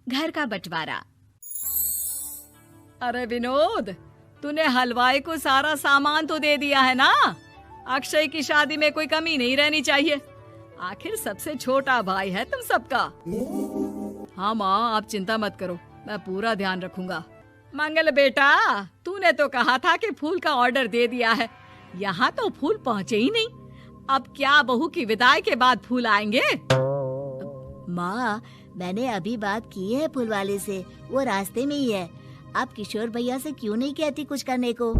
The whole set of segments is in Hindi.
घर का बंटवारा। अरे विनोद, तूने हलवाई को सारा सामान तो दे दिया है ना? अक्षय की शादी में कोई कमी नहीं रहनी चाहिए। आखिर सबसे छोटा भाई है तुम सबका। हाँ माँ, आप चिंता मत करो, मैं पूरा ध्यान रखूंगा। मंगल बेटा, तूने तो कहा था कि फूल का ऑर्डर दे दिया है, यहाँ तो फूल पहुँचे ही नहीं। अब क्या बहू की विदाई के बाद फूल आएंगे? माँ, मैंने अभी बात की है फूल वाले से, वो रास्ते में ही है। आप किशोर भैया से क्यों नहीं कहती कुछ करने को?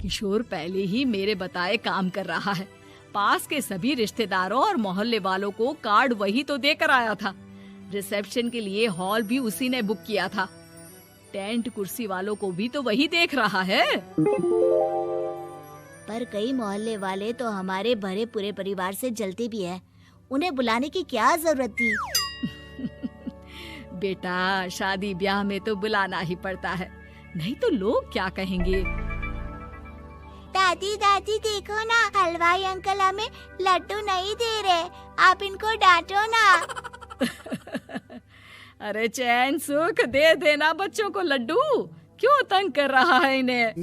किशोर पहले ही मेरे बताए काम कर रहा है। पास के सभी रिश्तेदारों और मोहल्ले वालों को कार्ड वही तो देकर आया था। रिसेप्शन के लिए हॉल भी उसी ने बुक किया था। टेंट कुर्सी वालों को भी तो वही देख रहा है। पर कई मोहल्ले वाले तो हमारे भरे पूरे परिवार से जलते भी हैं। उन्हें बुलाने की क्या जरूरत थी? बेटा, शादी ब्याह में तो बुलाना ही पड़ता है, नहीं तो लोग क्या कहेंगे। दादी दादी देखो ना, हलवाई अंकल हमें लड्डू नहीं दे रहे, आप इनको डांटो ना। अरे चैन सुख दे देना बच्चों को लड्डू, क्यों तंग कर रहा है इन्हें?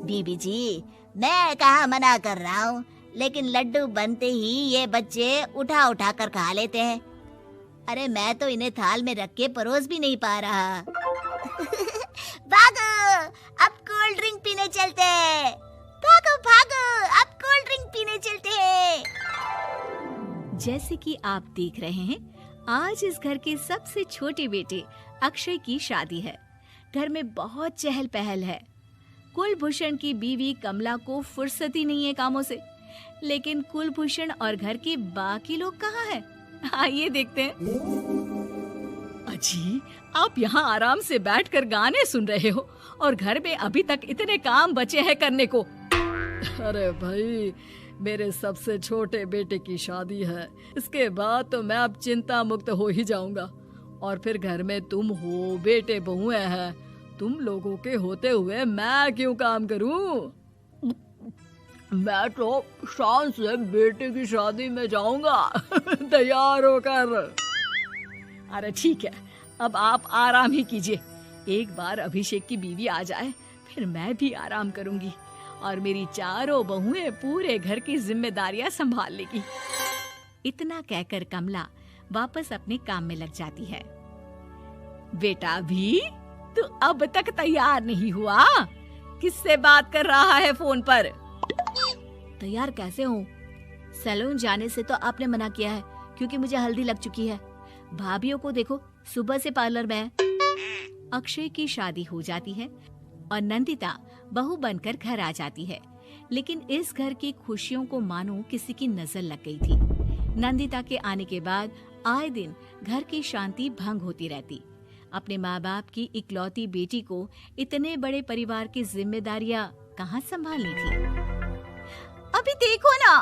बीबी जी, मैं कहाँ मना कर रहा हूँ, लेकिन लड्डू बनते ही ये बच्चे उठा उठा कर खा लेते हैं। अरे मैं तो इन्हें थाल में रख के परोस भी नहीं पा रहा। भागो, अब कोल्ड ड्रिंक पीने चलते हैं। भागो भागो, अब कोल्ड ड्रिंक पीने चलते हैं। जैसे कि आप देख रहे हैं, आज इस घर के सबसे छोटे बेटे अक्षय की शादी है। घर में बहुत चहल पहल है। कुलभूषण की बीवी कमला को फुर्सत ही नहीं है कामों से, लेकिन कुलभूषण और घर के बाकी लोग कहाँ हैं? आइए देखते हैं। अजी, आप यहाँ आराम से बैठकर गाने सुन रहे हो और घर में अभी तक इतने काम बचे हैं करने को। अरे भाई, मेरे सबसे छोटे बेटे की शादी है, इसके बाद तो मैं अब चिंता मुक्त हो ही जाऊंगा। और फिर घर में तुम हो, बेटे बहुएं हैं, तुम लोगों के होते हुए मैं क्यों काम करूं? मैं तो शान से बेटे की शादी में जाऊंगा तैयार होकर। अरे ठीक है, अब आप आराम ही कीजिए। एक बार अभिषेक की बीवी आ जाए, फिर मैं भी आराम करूंगी और मेरी चारों बहुएं पूरे घर की जिम्मेदारियां संभाल लेगी। इतना कहकर कमला वापस अपने काम में लग जाती है। बेटा भी, तू अब तक तैयार नहीं हुआ? किससे बात कर रहा है फोन पर? तैयार कैसे हूँ? सैलून जाने से तो आपने मना किया है, क्योंकि मुझे हल्दी लग चुकी है। भाभीयों को देखो, सुबह से पार्लर में है। अक्षय की शादी हो जाती है और नंदिता बहू बनकर घर आ जाती है, लेकिन इस घर की खुशियों को मानो किसी की नजर लग गई थी। नंदिता के आने के बाद आए दिन घर की शांति भंग होती रहती। अपने माँ बाप की इकलौती बेटी को इतने बड़े परिवार की जिम्मेदारियां कहाँ संभालनी थी? अभी देखो ना,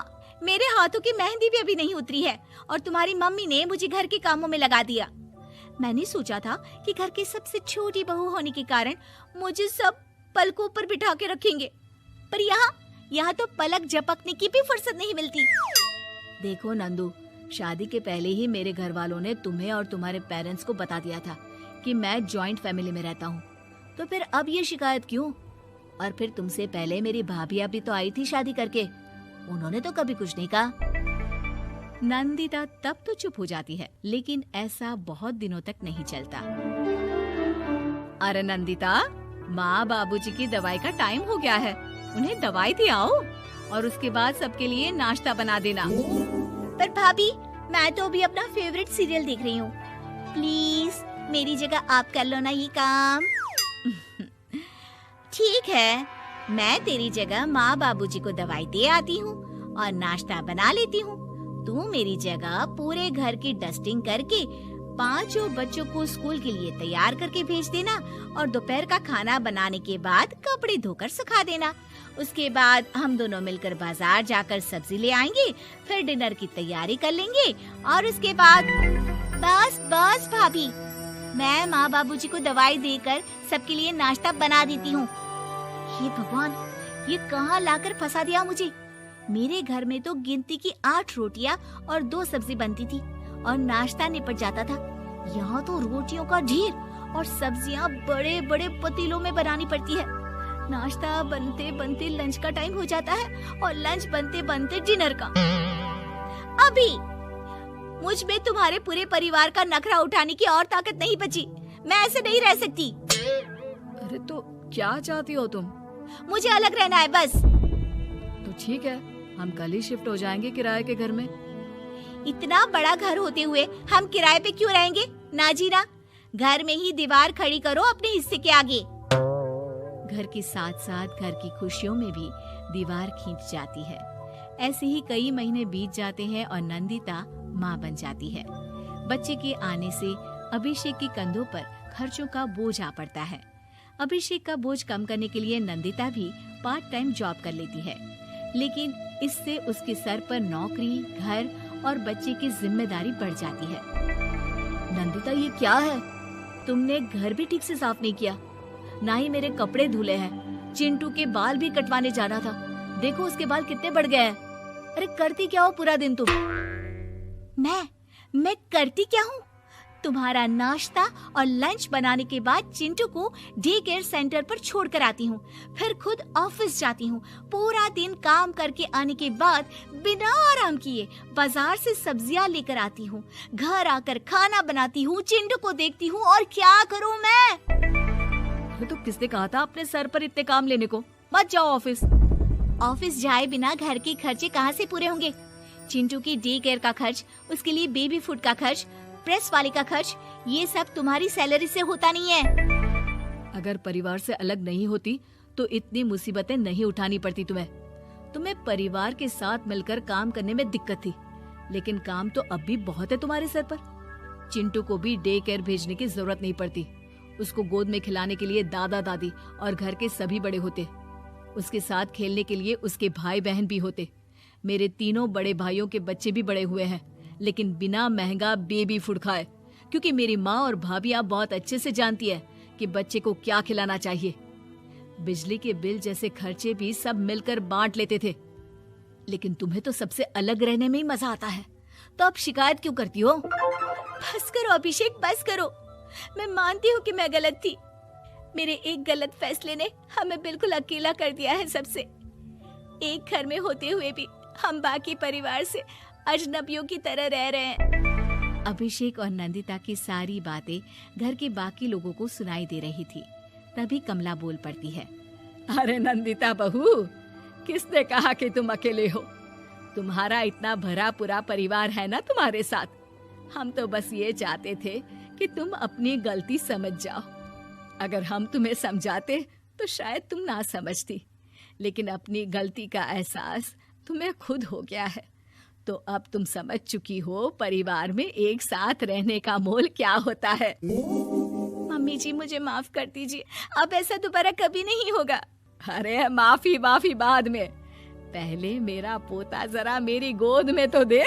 मेरे हाथों की मेहंदी भी अभी नहीं उतरी है और तुम्हारी मम्मी ने मुझे घर के कामों में लगा दिया। मैंने सोचा था कि घर की सबसे छोटी बहू होने के कारण मुझे सब पलकों पर बिठा के रखेंगे, पर यहाँ तो पलक झपकने की भी फुर्सत नहीं मिलती। देखो नंदू, शादी के पहले ही मेरे घर वालों ने तुम्हें और तुम्हारे पेरेंट्स को बता दिया था कि मैं जॉइंट फैमिली में रहता हूँ, तो फिर अब ये शिकायत क्यों? और फिर तुमसे पहले मेरी भाभी भी तो आई थी शादी करके, उन्होंने तो कभी कुछ नहीं कहा। नंदिता तब तो चुप हो जाती है, लेकिन ऐसा बहुत दिनों तक नहीं चलता। अरे नंदिता, माँ बाबूजी की दवाई का टाइम हो गया है, उन्हें दवाई दे आओ और उसके बाद सबके लिए नाश्ता बना देना। पर भाभी, मैं तो अभी अपना फेवरेट सीरियल देख रही हूँ, प्लीज मेरी जगह आप कर लो ना ये काम। ठीक है, मैं तेरी जगह माँ बाबूजी को दवाई दे आती हूँ और नाश्ता बना लेती हूँ। तू मेरी जगह पूरे घर की डस्टिंग करके 5 बच्चों को स्कूल के लिए तैयार करके भेज देना और दोपहर का खाना बनाने के बाद कपड़े धोकर सुखा देना। उसके बाद हम दोनों मिलकर बाजार जाकर सब्जी ले आएंगे, फिर डिनर की तैयारी कर लेंगे और उसके बाद बस भाभी, मैं माँ बाबूजी को दवाई देकर सबके लिए नाश्ता बना देती हूँ। हे भगवान, ये कहाँ लाकर फंसा दिया मुझे। मेरे घर में तो गिनती की 8 रोटियां और 2 सब्जी बनती थी और नाश्ता निपट जाता था। यहाँ तो रोटियों का ढेर और सब्जियाँ बड़े बड़े पतीलों में बनानी पड़ती है। नाश्ता बनते बनते लंच का टाइम हो जाता है और लंच बनते बनते डिनर का। अभी मुझ में तुम्हारे पूरे परिवार का नखरा उठाने की और ताकत नहीं बची। मैं ऐसे नहीं रह सकती। अरे तो क्या चाहती हो तुम? मुझे अलग रहना है बस। तो ठीक है, हम कल ही शिफ्ट हो जाएंगे किराए के घर में। इतना बड़ा घर होते हुए हम किराए पे क्यों रहेंगे? ना जी ना, घर में ही दीवार खड़ी करो अपने हिस्से के आगे। घर के साथ साथ घर की खुशियों में भी दीवार खींच जाती है। ऐसे ही कई महीने बीत जाते हैं और नंदिता माँ बन जाती है। बच्चे के आने से अभिषेक के कंधों पर खर्चों का बोझ आ पड़ता है। अभिषेक का बोझ कम करने के लिए नंदिता भी पार्ट टाइम जॉब कर लेती है, लेकिन इससे उसके सर पर नौकरी, घर और बच्चे की जिम्मेदारी बढ़ जाती है। नंदिता, ये क्या है? तुमने घर भी ठीक से साफ नहीं किया, ना ही मेरे कपड़े धुले हैं। चिंटू के बाल भी कटवाने जाना था, देखो उसके बाल कितने बढ़ गए हैं। अरे करती क्या हो पूरा दिन तुम? मैं करती क्या हूँ? तुम्हारा नाश्ता और लंच बनाने के बाद चिंटू को डे केयर सेंटर पर छोड़कर आती हूँ, फिर खुद ऑफिस जाती हूँ। पूरा दिन काम करके आने के बाद बिना आराम किए बाजार से सब्जियाँ लेकर आती हूँ, घर आकर खाना बनाती हूँ, चिंटू को देखती हूँ, और क्या करूँ मैं? तो किसने कहा था अपने सर पर इतने काम लेने को? मत जाओ ऑफिस। ऑफिस जाए बिना घर के खर्चे कहाँ से पूरे होंगे? चिंटू की डे केयर का खर्च, उसके लिए बेबी फूड का खर्च, प्रेस वाले का खर्च, ये सब तुम्हारी सैलरी से होता नहीं है। अगर परिवार से अलग नहीं होती तो इतनी मुसीबतें नहीं उठानी पड़ती तुम्हें परिवार के साथ मिलकर काम करने में दिक्कत थी, लेकिन काम तो अब भी बहुत है तुम्हारे सर पर। चिंटू को भी डे केयर भेजने की जरूरत नहीं पड़ती। उसको गोद में खिलाने के लिए दादा दादी और घर के सभी बड़े होते। उसके साथ खेलने के लिए उसके भाई बहन भी होते। मेरे तीनों बड़े भाइयों के बच्चे भी बड़े हुए हैं, लेकिन बिना महंगा बेबी फूड खाए, क्योंकि मेरी माँ और भाभियाँ बहुत अच्छे से जानती है कि बच्चे को क्या खिलाना चाहिए। बिजली के बिल जैसे खर्चे भी सब मिलकर बांट लेते थे। लेकिन तुम्हें तो सबसे अलग रहने में ही मजा आता है, तो अब शिकायत क्यों करती हो? बस करो अभिषेक, बस करो। मैं मानती हूँ कि मैं गलत थी। मेरे एक गलत फैसले ने हमें बिल्कुल अकेला कर दिया है सबसे। एक घर में होते हुए भी हम बाकी परिवार से अजनबियों की तरह रह रहे हैं। अभिषेक और नंदिता की सारी बातें घर के बाकी लोगों को सुनाई दे रही थी। तभी कमला बोल पड़ती है। अरे नंदिता बहू, किसने कहा कि तुम अकेले हो? तुम्हारा इतना भरा पूरा परिवार है ना तुम्हारे साथ। हम तो बस ये चाहते थे कि तुम अपनी गलती समझ जाओ। अगर हम तुम्हें समझाते तो शायद तुम ना समझती, लेकिन अपनी गलती का एहसास तुम्हें खुद हो गया है, तो अब तुम समझ चुकी हो परिवार में एक साथ रहने का मोल क्या होता है। मम्मी जी, मुझे माफ कर दीजिए, अब ऐसा दोबारा कभी नहीं होगा। अरे माफी बाद में, पहले मेरा पोता जरा मेरी गोद में तो दे,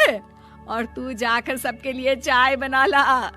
और तू जाकर सबके लिए चाय बना ला।